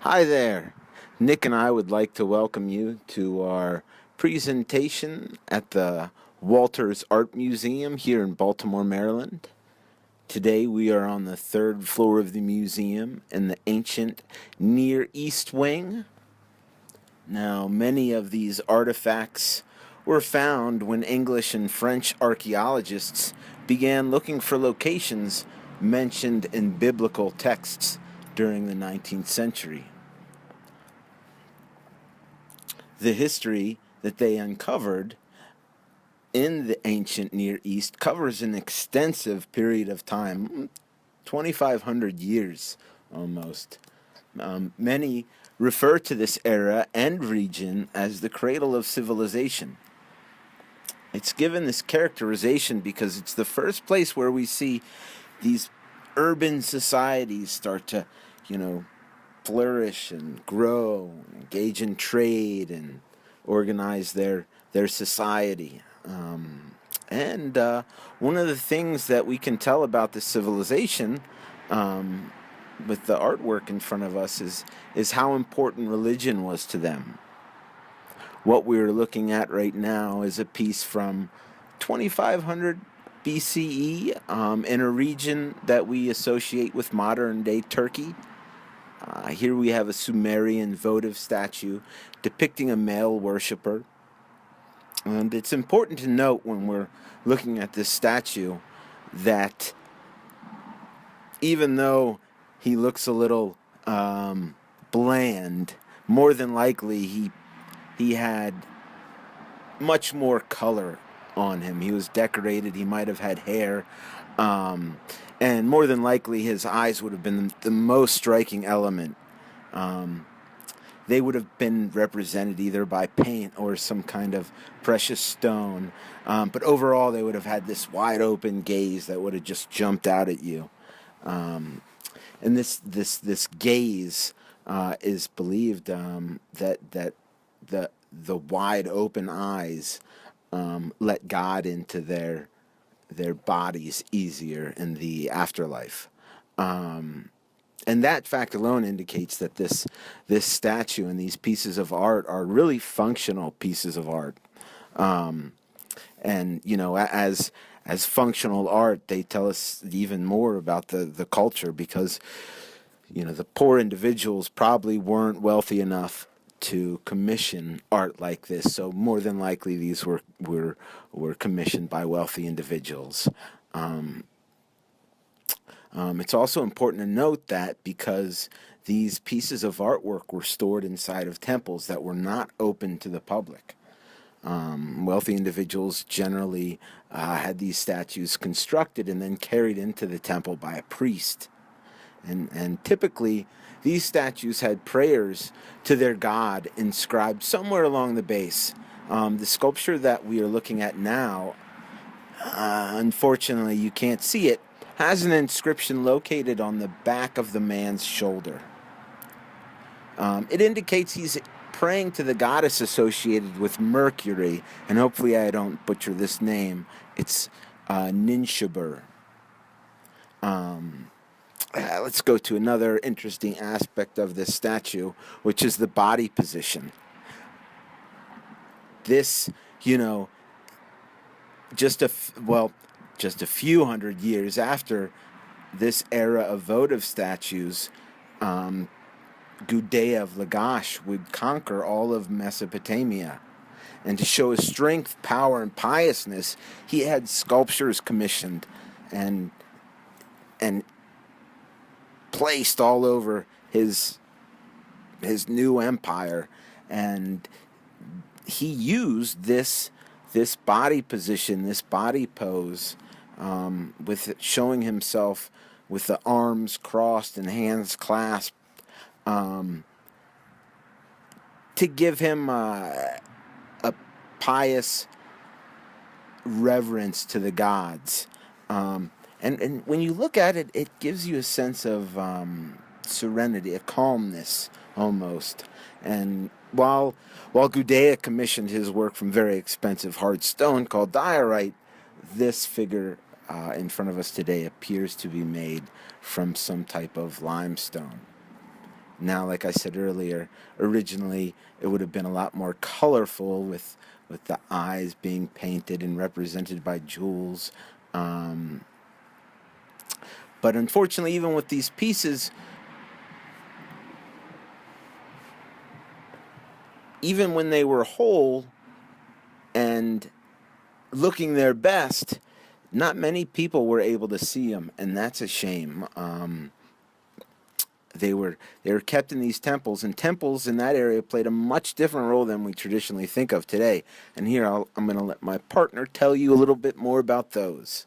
Hi there. Nick and I would like to welcome you to our presentation at the Walters Art Museum here in Baltimore, Maryland. Today we are on the third floor of the museum in the ancient Near East Wing. Now, many of these artifacts were found when English and French archaeologists began looking for locations mentioned in biblical texts during the 19th century. The history that they uncovered in the ancient Near East covers an extensive period of time, 2,500 years almost. Many refer to this era and region as the cradle of civilization. It's given this characterization because it's the first place where we see these urban societies start to, flourish and grow, and engage in trade and organize their society. And one of the things that we can tell about this civilization, with the artwork in front of us, is how important religion was to them. What we're looking at right now is a piece from 2500 BCE in a region that we associate with modern-day Turkey. Here we have a Sumerian votive statue depicting a male worshiper. And it's important to note when we're looking at this statue that even though he looks a little bland, more than likely he had much more color on him. He was decorated. He might have had hair. And more than likely his eyes would have been the most striking element. They would have been represented either by paint or some kind of precious stone. But overall, they would have had this wide open gaze that would have just jumped out at you. And this gaze is believed that the wide open eyes let God into their bodies easier in the afterlife. And that fact alone indicates that this statue and these pieces of art are really functional pieces of art. And as functional art, they tell us even more about the culture, because the poor individuals probably weren't wealthy enough to commission art like this. So more than likely, these were commissioned by wealthy individuals. It's also important to note that because these pieces of artwork were stored inside of temples that were not open to the public. Wealthy individuals generally had these statues constructed and then carried into the temple by a priest. And typically, these statues had prayers to their god inscribed somewhere along the base. The sculpture that we are looking at now, unfortunately you can't see it, has an inscription located on the back of the man's shoulder. It indicates he's praying to the goddess associated with Mercury, and hopefully I don't butcher this name. It's Ninshubur. Let's go to another interesting aspect of this statue, which is the body position. This, just a few hundred years after this era of votive statues, Gudea of Lagash would conquer all of Mesopotamia. And to show his strength, power, and piousness, he had sculptures commissioned and placed all over his new empire. And he used this body position, this body pose, with showing himself with the arms crossed and hands clasped, to give him a pious reverence to the gods. And when you look at it, it gives you a sense of serenity, a calmness almost. And while Gudea commissioned his work from very expensive hard stone called diorite, this figure in front of us today appears to be made from some type of limestone. Now, like I said earlier, originally it would have been a lot more colorful with the eyes being painted and represented by jewels. Um, but unfortunately, even with these pieces, even when they were whole and looking their best, not many people were able to see them, and that's a shame. They were kept in these temples, and temples in that area played a much different role than we traditionally think of today. And here I'm going to let my partner tell you a little bit more about those.